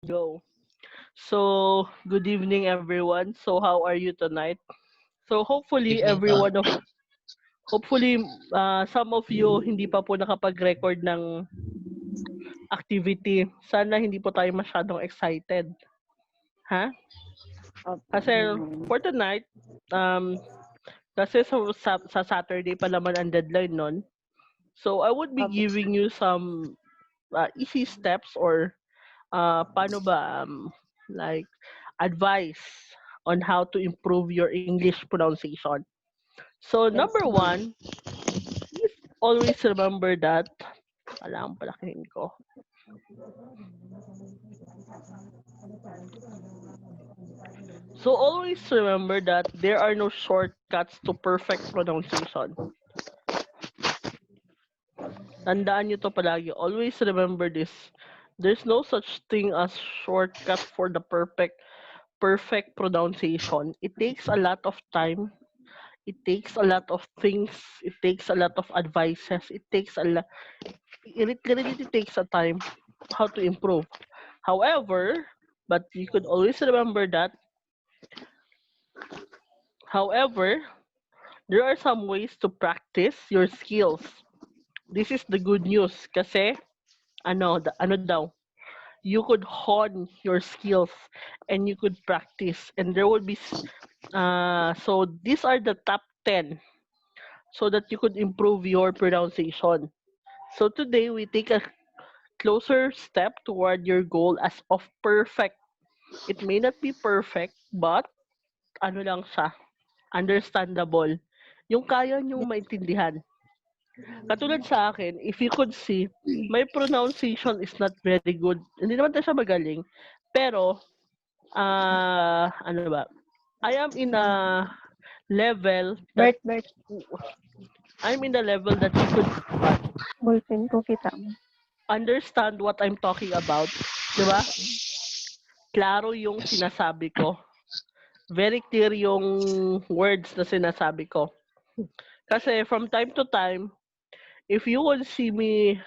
Go. So, good evening, everyone. So, how are you tonight? So, hopefully, Evening po. hopefully, some of you hindi pa po nakapag-record ng activity. Sana hindi po tayo masyadong excited. Ha? Kasi, for tonight, um, kasi sa Saturday pa naman ang deadline nun. So, I would be Opo. giving you some easy steps or paano ba, like, advice on how to improve your English pronunciation. So, Yes, number ma'am. one, please always remember that, alam palakihin ko. So, always remember that there are no shortcuts to perfect pronunciation. Tandaan nyo to palagi. Always remember this. There's no such thing as shortcut for the perfect pronunciation. It takes a lot of time. It takes a lot of things. It takes a lot of advices. It really takes a time how to improve. However, but you could always remember that. However, there are some ways to practice your skills. This is the good news kasi ano daw, you could hone your skills and you could practice and there would be so these are the top 10 so that you could improve your pronunciation. So today we take a closer step toward your goal as of perfect. It may not be perfect, but ano lang siya, understandable. Yung kaya niyong maintindihan. Katulad sa akin, if you could see, my pronunciation is not very good. Hindi naman tayo siya magaling. Pero, ano ba? I am in a level that, Bert, I'm in the level that you could ballpen ko kita mo. understand what I'm talking about. Di ba? Klaro yung sinasabi ko. Very clear yung words na sinasabi ko. Kasi from time to time, if you would see me,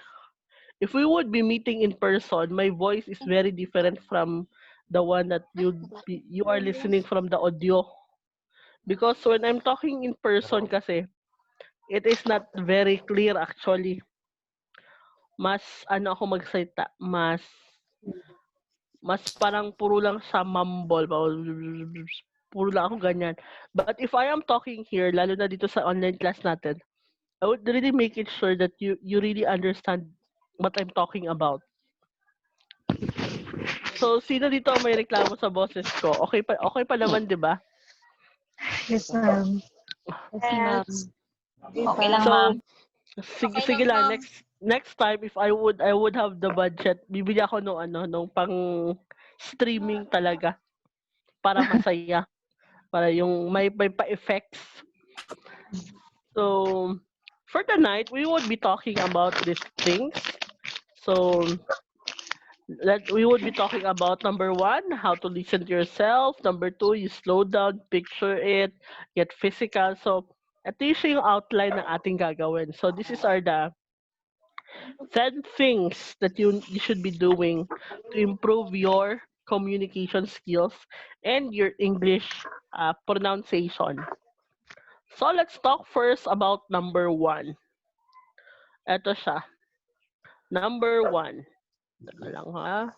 if we would be meeting in person, my voice is very different from the one that you are listening from the audio. Because when I'm talking in person kasi, it is not very clear actually. Mas ano ako magsalita, mas parang puro lang siya mumble. Puro lang ako ganyan. But if I am talking here, lalo na dito sa online class natin, I would really make it sure that you really understand what I'm talking about. So, sino dito ang may reklamo sa boses ko? Okay pa naman, 'di ba? Yes, ma'am. Yes, ma'am. Okay lang, ma'am. So, sige lang next time if I would have the budget, bibili ako nung pang streaming talaga para masaya, para yung may pa-effects. So, for tonight, we would be talking about these things. So, we would be talking about number one, how to listen to yourself. Number two, you slow down, picture it, get physical. So, ito yung outline ng ating gagawin. So, this is the 10 things that you should be doing to improve your communication skills and your English pronunciation. So, let's talk first about number one. Ito siya. Number one. Teka lang ha.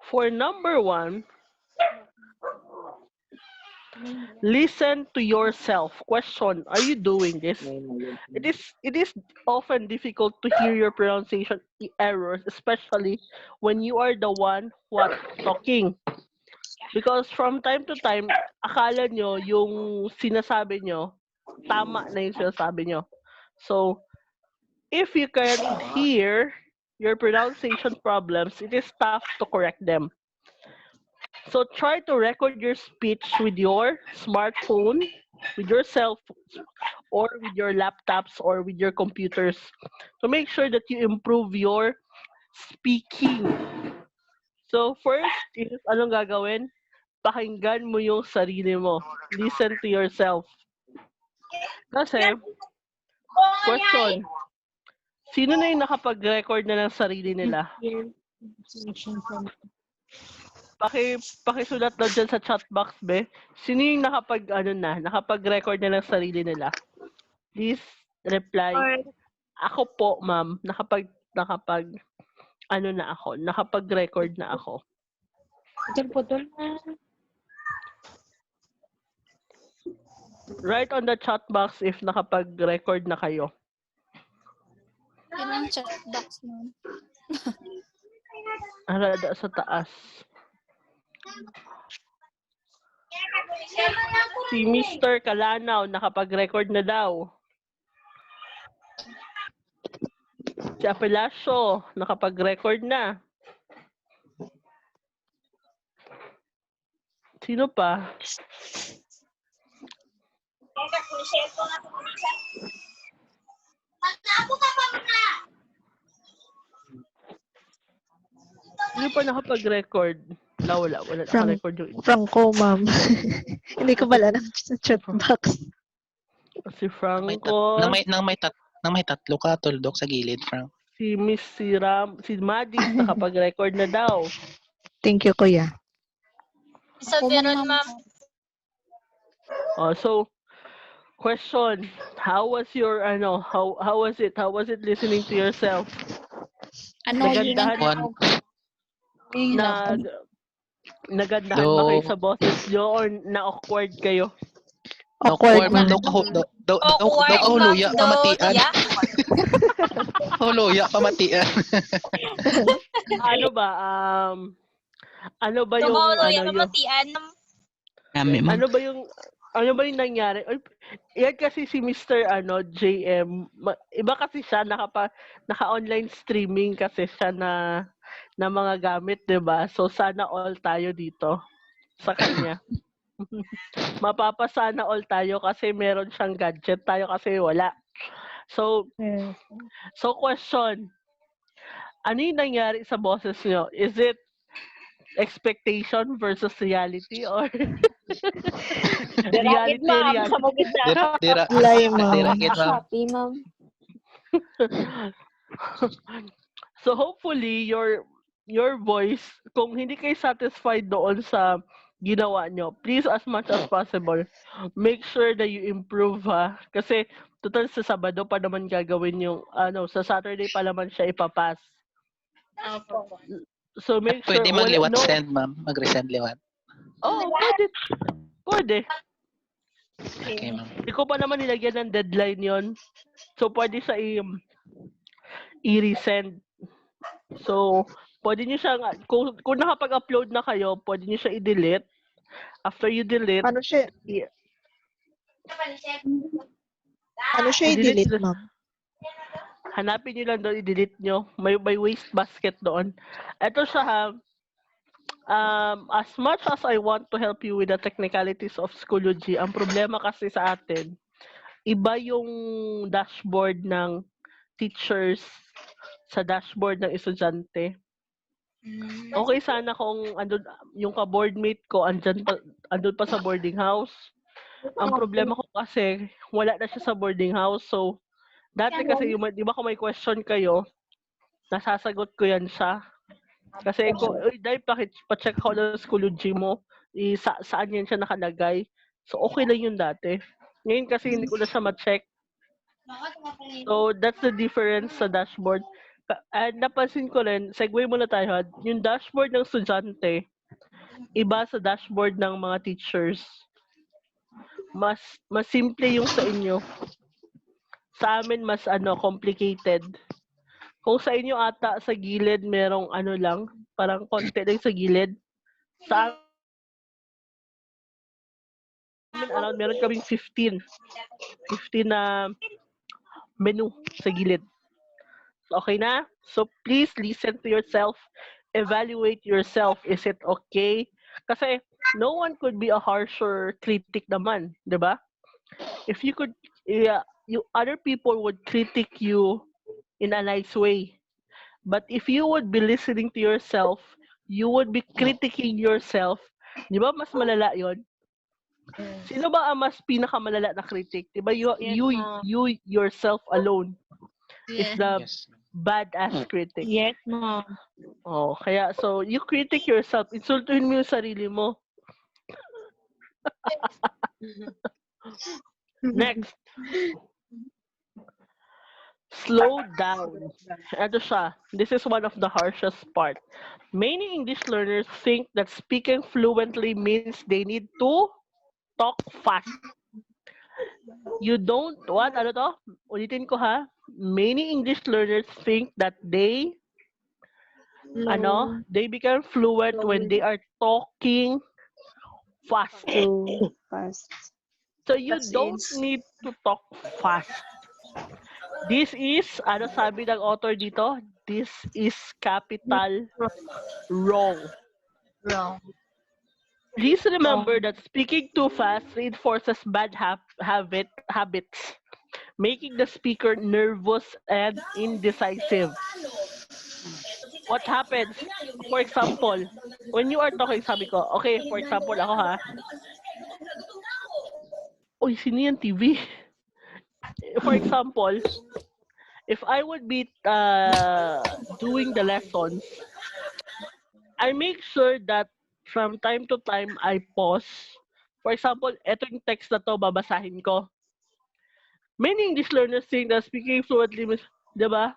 For number one, listen to yourself. Question, are you doing this? It is often difficult to hear your pronunciation errors, especially when you are the one what talking. Because from time to time, akala nyo yung sinasabi nyo, tama na yung sinasabi nyo. So, if you can hear your pronunciation problems, it is tough to correct them. So try to record your speech with your smartphone, with your cell phones, or with your laptops or with your computers to make sure that you improve your speaking. So first is anong gagawin? Pakinggan mo yung sarili mo. Listen to yourself. Kasi, question, Sino na yung nakapag-record na ng sarili nila? Pakisulat daw dyan sa chat box, be. Sino yung nakapag-record na ng sarili nila? Please reply. Ako po, ma'am. Nakapag-record na ako. Putol na. Write on the chat box if nakapag-record na kayo. Yun ang chat box nun. Arada sa taas. Si Mr. Kalanaw, nakapag-record na daw. Si Apelacio, nakapag-record na. Sino pa? Sino pa nakapag-record? Wala naka-record yung isa. Franco, ma'am. Hindi ko bala ng chat box. Si Franco, Nang may tatlo ka, tuldok sa gilid, Frank. si Miss si Madis, nakapag-record na daw. Thank you, kuya. Isa meron, ma'am. So, question, how was your, how was it? How was it listening to yourself? Nagandahan, nagandahan ba kayo sa boses nyo or na-awkward kayo? Awkward, ma'am. Daw huluya, pamatian. Huluya, pamatian. Ano ba, yung, ano ba yung nangyari? Yan kasi si Mr. JM, iba kasi siya, naka-online streaming kasi siya na mga gamit, 'di ba? So sana all tayo dito sa kanya. Mapapasana all tayo kasi meron siyang gadget, tayo kasi wala. So question, ano yung nangyari sa boses niyo? Is it expectation versus reality or reality? Lay, ma'am. Happy, ma'am. So hopefully your voice, kung hindi kayo satisfied doon sa ginawa nyo, please as much as possible, make sure that you improve, ha. Kasi total sa Sabado pa naman gagawin yung, sa Saturday pa naman siya ipapass. So make sure, Pwede magliwat send, ma'am. Mag-resend liwat. Pwede. Okay, ma'am. Hindi ko pa naman nilagyan ng deadline yon. So pwede siya i-resend. So, pwede nyo siya, kung nakapag-upload na kayo, pwede nyo siya i-delete. After you delete, Ano siya i-delete, ma'am? hanapin nyo lang doon, i-delete nyo. May waste basket doon. Ito siya, ha. As much as I want to help you with the technicalities of Schoology, ang problema kasi sa atin, iba yung dashboard ng teachers sa dashboard ng estudyante. Okay sana kung andun, yung ka-boardmate ko andun pa sa boarding house. Ang problema ko kasi wala na siya sa boarding house. So, dati kasi, di ba kung may question kayo, nasasagot ko yan siya. Kasi dahil pa-check ako ng Schoology mo, saan yan siya nakalagay. So, okay lang yun dati. Ngayon kasi hindi ko na siya ma-check. So, that's the difference sa dashboard. And napansin ko rin, segue muna tayo, yung dashboard ng estudyante, iba sa dashboard ng mga teachers. Mas simple yung sa inyo. Sa amin, mas complicated. Kung sa inyo ata, sa gilid, merong lang, parang konti lang sa gilid. Sa amin, meron kaming 15 na menu sa gilid. Okay na? So please listen to yourself. Evaluate yourself. Is it okay? Kasi no one could be a harsher critic naman, 'di ba? If you could, other people would critique you in a nice way. But if you would be listening to yourself, you would be critiquing yourself. 'Di ba mas malala 'yon? Sino ba ang mas pinakamalala na critic? 'Di ba you yourself alone? is Yeah. the Yes. badass critic. Yes, ma'am. Oh, kaya so you critic yourself. Insultuhin mo yung sarili mo. Next, slow down. Ito siya. This is one of the harshest part. Many English learners think that speaking fluently means they need to talk fast. You don't, what? Ano to? Ulitin ko ha. Many English learners think that they become fluent when they are talking fast. Too fast. So you As don't is. need to talk fast. This is, ano sabi ng author dito? This is capital wrong. Wrong. Please remember that speaking too fast reinforces bad habits, making the speaker nervous and indecisive. What happens? For example, when you are talking, sabi ko, okay, for example, ako ha, uy, sino yan TV? For example, if I would be doing the lessons, I make sure that from time to time I pause. For example, eto yung text na to, babasahin ko. Many English learners think that speaking fluently means, di ba?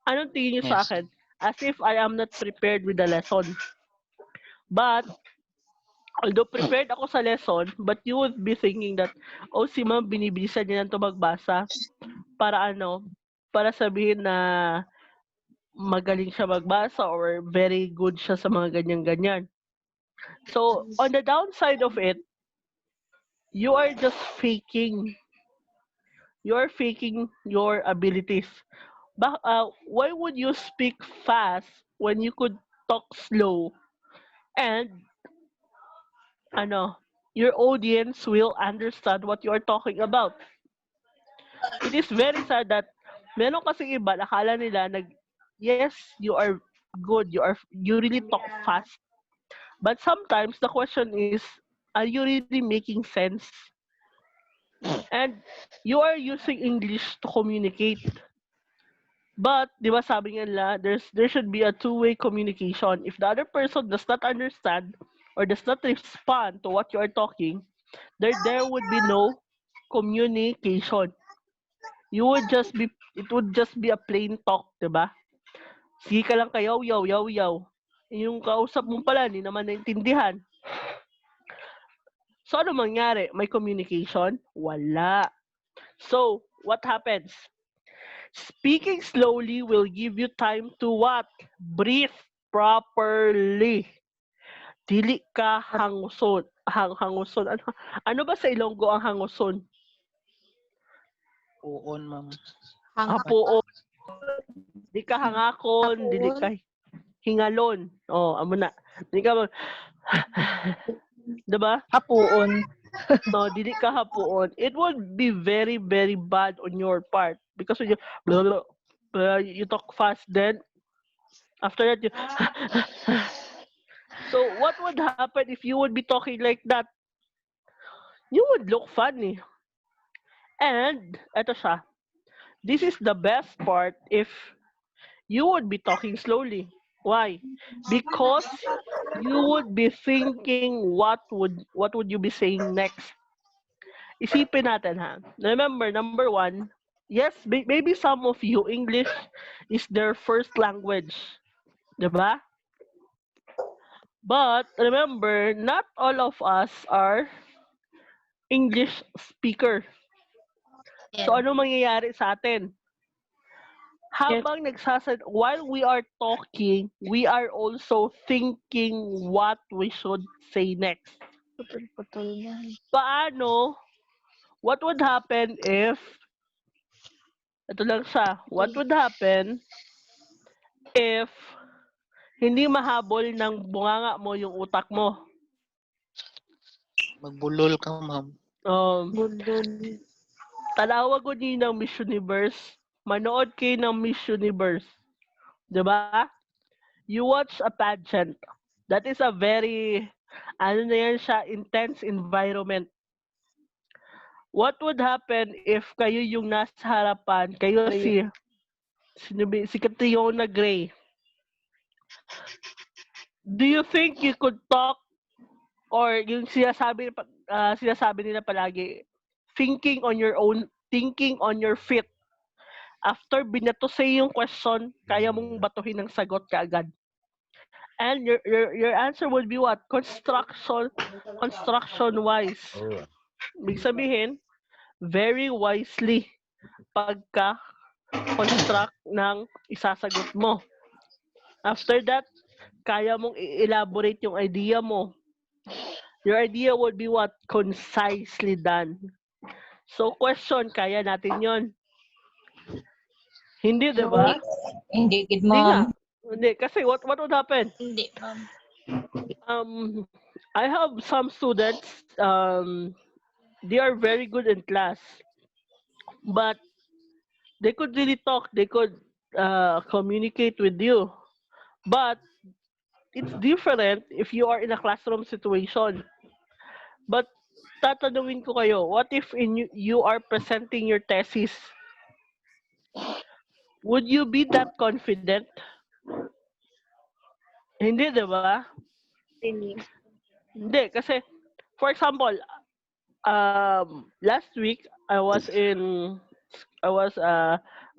Anong tingin niyo sa Yes. akin? As if I am not prepared with the lesson. But, although prepared ako sa lesson, but you would be thinking that, oh, si ma'am, binibilisan niya lang ito magbasa para para sabihin na magaling siya magbasa or very good siya sa mga ganyan-ganyan. So, on the downside of it, you are just faking. You are faking your abilities. Why would you speak fast when you could talk slow and your audience will understand what you are talking about? It is very sad that meron kasi iba nakala nila yes, you are good, you really talk fast. But sometimes the question is, are you really making sense? And you are using English to communicate. But, di ba sabi nga nila, there should be a two-way communication. If the other person does not understand or does not respond to what you are talking, there would be no communication. It would just be a plain talk, di ba? Sige ka lang kayaw, yaw, yaw, yaw. Yung kausap mo pala, hindi naman naintindihan. So, ano mangyari? May communication? Wala. So, what happens? Speaking slowly will give you time to what? Breathe properly. Dili ka hanguson. Hanguson. Ano ba sa Ilonggo ang hanguson? Uon, ma'am. Hapuon. Di ka hangakon. Dili ka hingalon. Oh, amo na. Di ka mag... diba? Hapuon. No, dili ka hapuon. It would be very, very bad on your part. Because when you talk fast, then after that, so what would happen if you would be talking like that? You would look funny. And, eto siya. This is the best part if you would be talking slowly. Why? Because you would be thinking what would you be saying next. Isipin natin ha. Remember, number one, yes, maybe some of you, English is their first language. Diba? But remember, not all of us are English speaker. So Yeah. ano mangyayari sa atin? While we are talking, we are also thinking what we should say next. Putol-putol na. Paano? What would happen if, ito lang siya, what would happen if hindi mahabol ng bunganga mo yung utak mo? Magbulol ka, ma'am. Budol. Tanawa ko din ng Miss Universe. Manood kayo ng Miss Universe. Diba? You watch a pageant. That is a very, intense environment. What would happen if kayo yung nasa harapan, kayo si Si Catriona Gray. Do you think you could talk or yung sinasabi nila palagi, thinking on your feet. After binato sa'yo yung question, kaya mong batuhin ng sagot kaagad. And your answer would be what? Construction wise. Ibig sabihin, very wisely pagka construct ng isasagot mo. After that, kaya mong i-elaborate yung idea mo. Your idea would be what? Concisely done. So, question, kaya natin yon. Hindi, di ba? Hindi, good Hindi nga. ma'am. Hindi, kasi what would happen? Hindi, ma'am. I have some students, they are very good in class. But they could really talk, they could communicate with you. But it's different if you are in a classroom situation. But tatanungin ko kayo, what if you are presenting your thesis? Would you be that confident? Hindi, di ba? Hindi, kasi, for example, last week, I was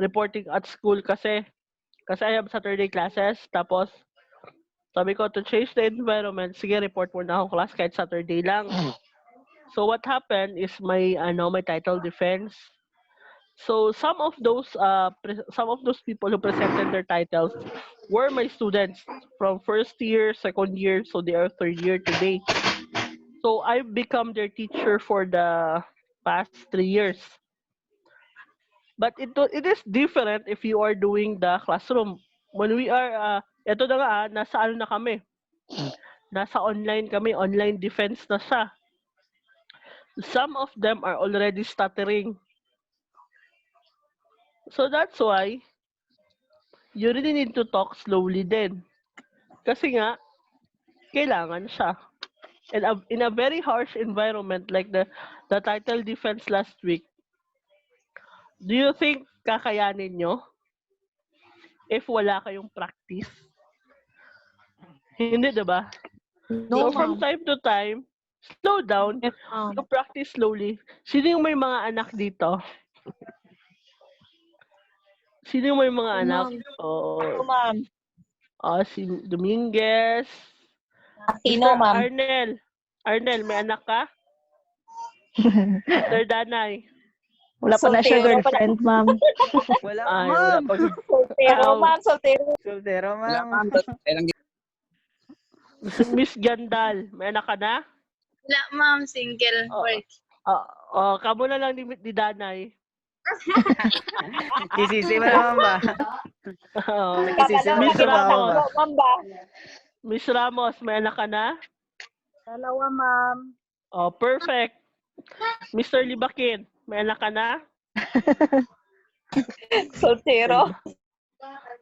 reporting at school kasi I have Saturday classes, tapos, sabi ko, to change the environment, sige, report mo na akong class kahit Saturday lang. So, what happened is my title defense. So, some of those people who presented their titles were my students from first year, second year, so they are third year today. So, I've become their teacher for the past 3 years. But it is different if you are doing the classroom. When we are, eto na nga, nasa ano na kami. Nasa online kami, online defense na siya. Some of them are already stuttering. So that's why, you really need to talk slowly din. Kasi nga, kailangan siya. And in a very harsh environment like the title defense last week, do you think kakayanin nyo if wala kayong practice? Hindi, diba? No, So from ma'am. time to time, slow down, Yes, ma'am. you practice slowly. Sino yung may mga anak dito? Sino yung may mga anak? Ako, ma'am. Si Dominguez. Aquino, Mr. ma'am. Arnel, may anak ka? Mr. Danay. Wala pa na siya Soltero girlfriend, ma'am. Wala, Ay, ma'am. wala pa. Soltero, Ikaw. ma'am. Soltero. Soltero, Wala, ma'am. ma'am. Miss Gandal, may anak ka na? Wala, ma'am. Single Oh. work. Kamo na lang ni Danay. Isisi mo naman ba? Oo. Nakisisi mo Miss sa trabaho ba? Ramos. Ma'am ba? Miss Ramos, may anak ka na? Dalawa, ma'am. Oh, perfect. Mr. Libakin, may anak ka na? Soltero.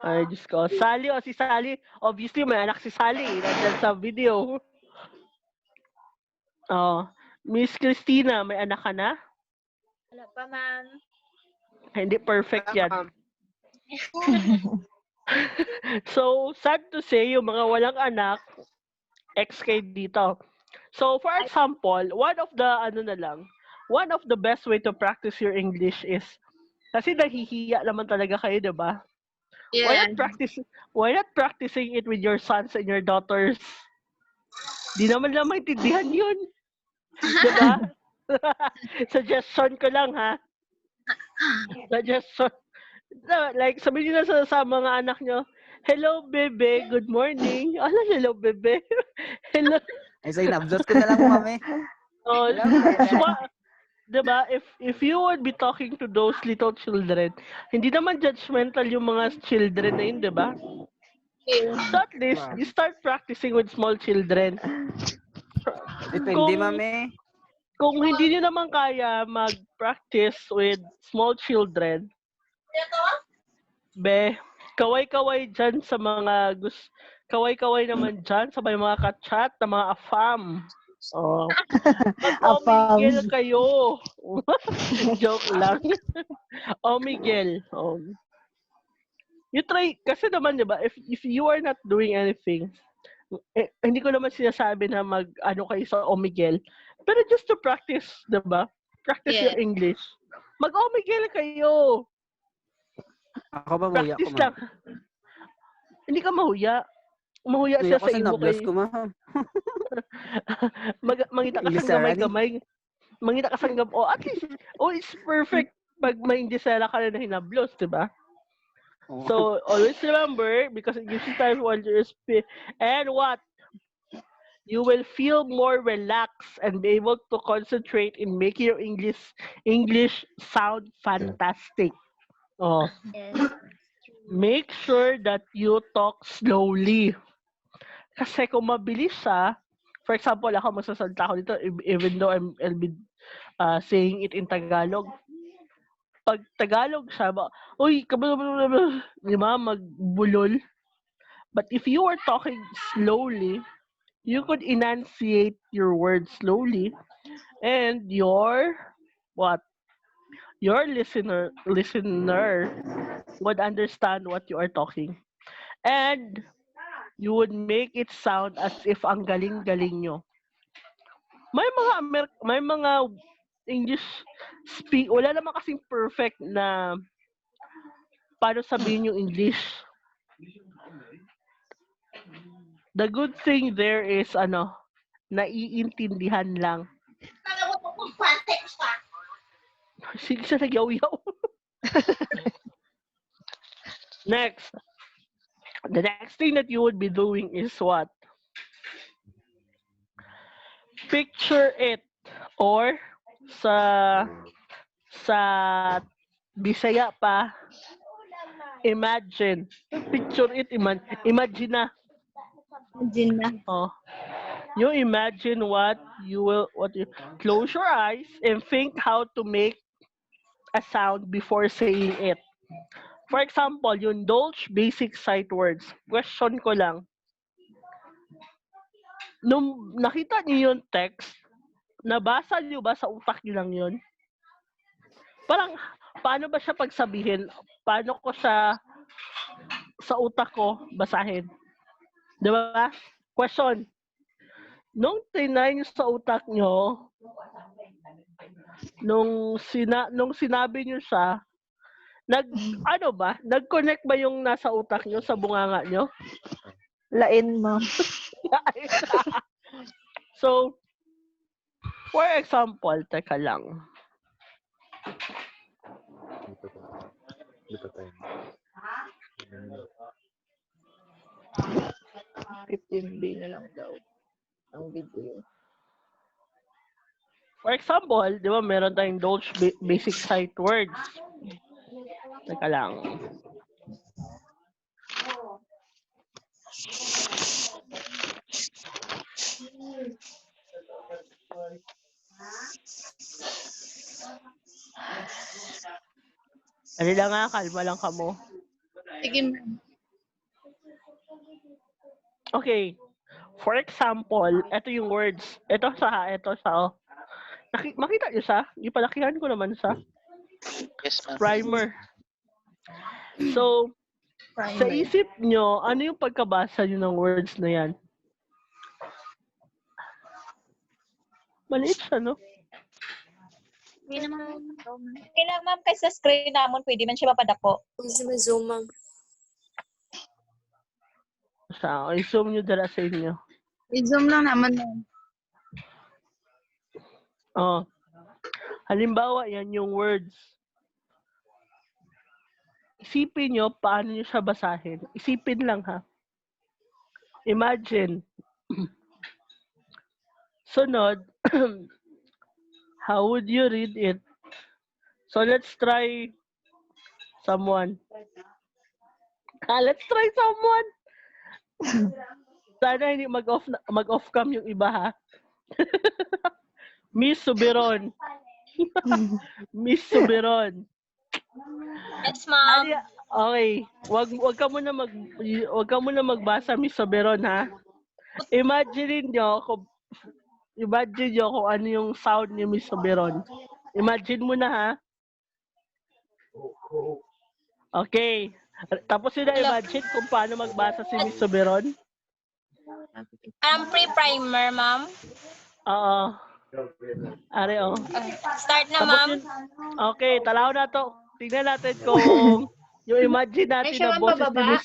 Ay, Diyos ko. Si Sally. Obviously, may anak si Sally. Nandyan sa video. Oh, Miss Christina, may anak ka na? Wala pa, ma'am. Hindi perfect yan. So, sad to say, yung mga walang anak, XK dito. So, for example, one of the best way to practice your English is, kasi nahihiya naman talaga kayo, di ba? Yeah. Why not practicing it with your sons and your daughters? Di naman lang maintindihan yun. Di ba? Suggestion ko lang, ha? Suggestion. Like, sabihin nyo na sa mga anak nyo, hello, bebe, good morning. Ano, hello, bebe? Hello. Ay, say, nabzot ko na lang, ma'am eh. Oh, Hello, bebe. diba? If you would be talking to those little children, hindi naman judgmental yung mga children na yun, diba? So at least, you start practicing with small children. Depende, ma'am eh. Kung hindi nyo naman kaya mag-practice with small children, kaway-kaway dyan sa mga kaway-kaway naman dyan sa may mga kachat na mga afam. Oh. Miguel kayo. Joke lang. Miguel. You try, kasi naman, di ba, if you are not doing anything, hindi ko naman sinasabi na ano kayo sa Omegle, pero just to practice, di ba? Practice your Yeah. English. Mag-Omegle kayo. Ako ba muya ko, Practice ma'am? lang. Hindi ka mahuya. Mahuya Muya siya ko sa sa imo nablos kay ko, ma'am. mangita ka English sang sir, gamay-gamay. Mangita ka sang oh, at least, it's perfect pag may Ingisela ka na hinablos, di ba? Oo. So, always remember, because it gives you time while you're and what? You will feel more relaxed and be able to concentrate in making your English sound fantastic. Oh, Yes. make sure that you talk slowly. Kasi kung mabilis siya, for example, ako magsasalita ako dito, even though I'll be saying it in Tagalog. Pag Tagalog siya, uy, di ba, magbulol. But if you are talking slowly, you could enunciate your words slowly, and your listener would understand what you are talking, and you would make it sound as if ang galing-galing nyo. May mga English wala naman kasing perfect na paano sabihin yung English. The good thing there is naiintindihan lang. Sige siya nagyaw-yaw. Next. The next thing that you would be doing is what? Picture it. Or sa Bisaya pa, imagine. Picture it, imagine na. Imagine na. Oh. You imagine close your eyes and think how to make a sound before saying it. For example, yung Dolch basic sight words. Question ko lang. Nung nakita niyo yung text, nabasa niyo ba sa utak niyo lang yun? Parang, paano ba siya pagsabihin? Paano ko siya sa utak ko basahin? Di ba? Question. Nung tinry niyo sa utak niyo, nung sinabi niyo siya, nag-connect ba yung nasa utak niyo sa bunganga niyo? Lain, ma'am. So, for example, teka lang. 15B na lang daw ang video. For example, di ba meron tayong Dolch basic sight words. Teka lang. Ano lang nga, kalma lang ka mo. Sige, ma'am. Okay. For example, ito yung words. Ito sa oh. Makita niyo siya? Ipalakihan ko naman siya. Yes, ma'am. Primer. So, sa isip nyo, ano yung pagkabasa nyo ng words na yan? Maliit siya, no? Hindi naman. Okay lang, ma'am, kasi sa screen namon, pwede man siya mapadako. Zoom, ma'am. Siya, i-zoom nyo dala sa inyo. I-zoom lang naman, ma'am. Oh. Halimbawa, yan yung words. Isipin nyo paano nyo siya basahin. Isipin lang, ha? Imagine. Sunod, how would you read it? So, let's try someone. Let's try someone. Sana hindi mag-off cam yung iba, ha? Miss Subiron. Miss Subiron. Yes, ma'am. Okay, wag ka muna magbasa, Miss Subiron, ha? Imagine nyo kung ano yung sound ni Miss Subiron. Imagine mo na, ha? Okay. Tapos yun na-imagine kung paano magbasa si Miss Soberon. Pre-primer, ma'am. Oo. Are, oh. Start na, Tapos ma'am. yun, okay, talaw na to. Tingnan natin kung yung imagine natin na boses ni Miss.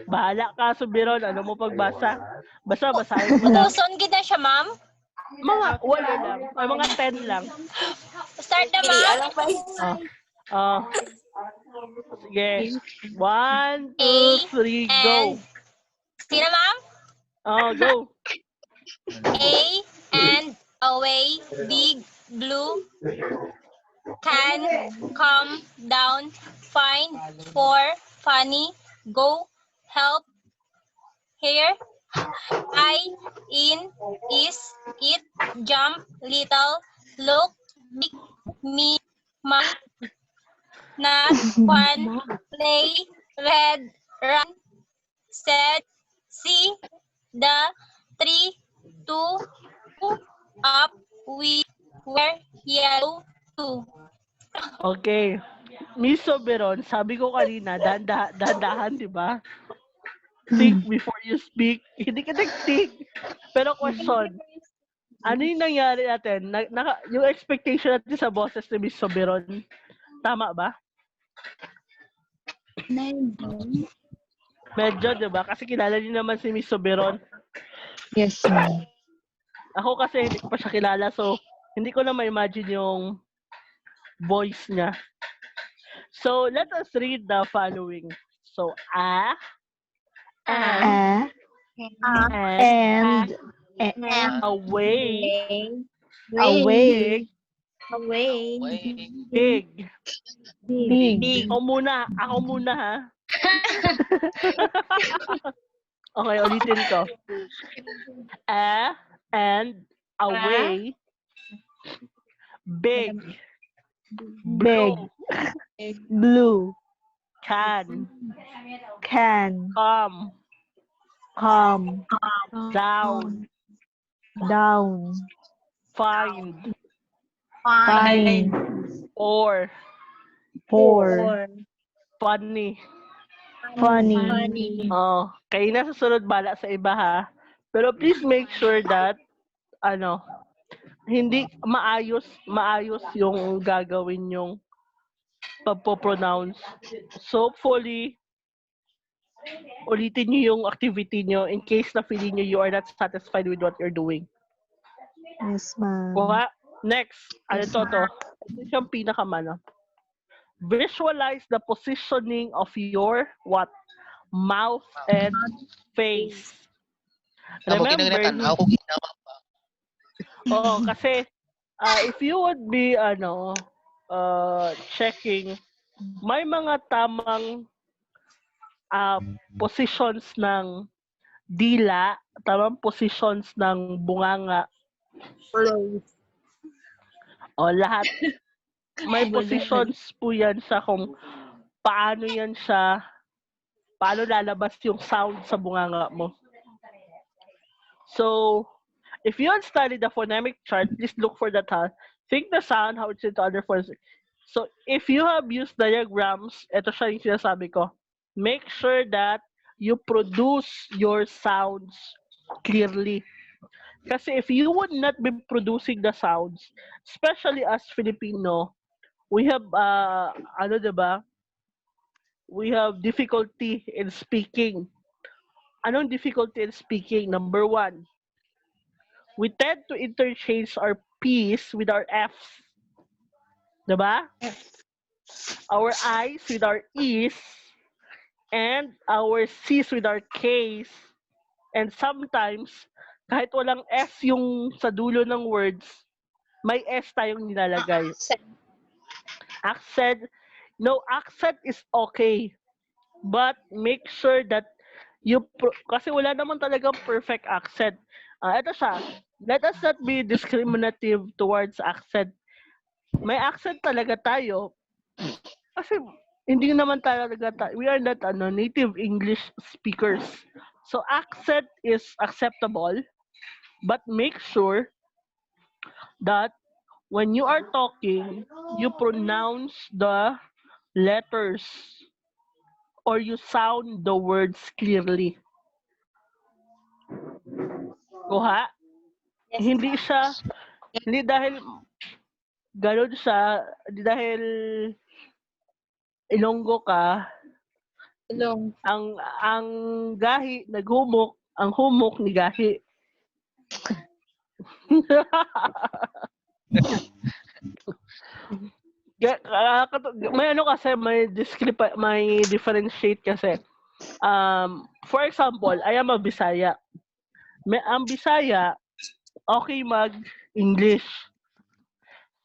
Bahala ka, Soberon. Ano mo pagbasa? Basta basahin mo lang. Puson gid na siya, ma'am. Mga walo lang. Ay, mga 10 lang. Start na, ma'am. Oh. Sige. 1, 2, 3, go. Sino, ma'am? Oh, go. A and away, big blue can come down, find for funny, go help here. I in is it jump little look big me mom not one play red run said see the 3 2 up we were yellow 2. Okay. Miss Soberon, sabi ko kanina, dahan-dahan, di ba? Think before you speak. Hindi ka nag-think. Pero question, ano yung nangyari natin? Yung expectation natin sa boses ni Miss Soberon, tama ba? Medyo, di ba? Kasi kilala niyo naman si Miss Soberon. Yes, ma'am. Ako kasi hindi ko pa siya kilala, so hindi ko na ma-imagine yung voice niya. So, let us read the following. So, and away, away, big. big, Ako muna ha. Okay, ulitin ko. And away, big, big, blue, can, come, down, find, or, funny. Oh, kayo na susunod bala sa iba ha. Pero please make sure that hindi maayos yung gagawin yung pagpo-pronounce. So hopefully ulitin niyo yung activity niyo in case na feeling niyo you are not satisfied with what you're doing. Yes, ma'am. Kuha. Next, to? Ito yung pinakamano. Visualize the positioning of your what? Mouth and face. Remember, kasi if you would be checking, may mga tamang positions ng dila, tamang positions ng bunganga. O lahat. May positions po yan sa kung paano lalabas yung sound sa bunganga mo. So, if you had studied the phonemic chart, please look for that. Think the sound, how it's into other phonemes. So, if you have used diagrams, ito siya yung sinasabi ko. Make sure that you produce your sounds clearly. Kasi if you would not be producing the sounds, especially as Filipino, we have, diba? We have difficulty in speaking. Anong difficulty in speaking? Number 1, we tend to interchange our P's with our F's. Diba? Our I's with our E's, and our C's with our K's. And sometimes, kahit walang S yung sa dulo ng words, may S tayong nilalagay. Accent. No, accent is okay. But make sure that kasi wala naman talagang perfect accent. Ito siya. Let us not be discriminative towards accent. May accent talaga tayo. Kasi hindi naman talaga we are not native English speakers. So accent is acceptable, but make sure that when you are talking, you pronounce the letters or you sound the words clearly? Kuha? Yes, Hindi ma'am. siya, hindi dahil ganun siya, hindi dahil Ilonggo ka, Ilong. ang gahi naghumok, ang humok ni gahi. May ano kasi, may differentiate kasi. For example, I am a Bisaya. Ang Bisaya, okay mag-English.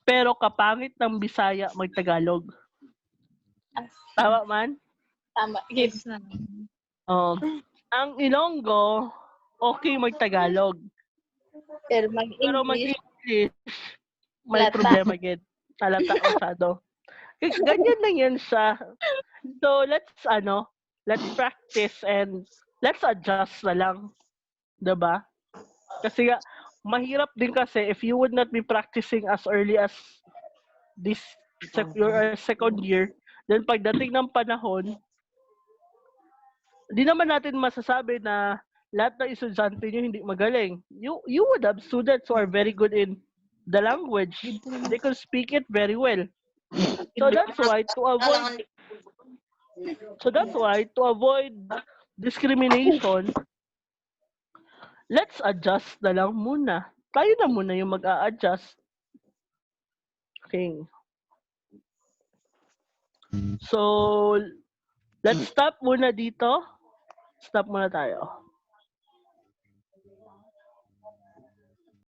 Pero kapangit ng Bisaya mag-Tagalog. Tama man? Tama. Yes na. Ang Ilonggo, okay mag-Tagalog. Pero Pero mag-English. mag-English, may Halata. problema agad. Halata masyado. Ganyan lang yan siya. So, let's practice and let's adjust na lang. Diba? Kasi nga, mahirap din kasi if you would not be practicing as early as your second year, then pagdating ng panahon, di naman natin masasabi na lahat ng estudyante nyo hindi magaling. You would have students who are very good in the language. They can speak it very well. So that's why to avoid discrimination, let's adjust na lang muna. Tayo na muna yung mag-a-adjust. Okay. So, let's stop muna dito. Stop muna tayo.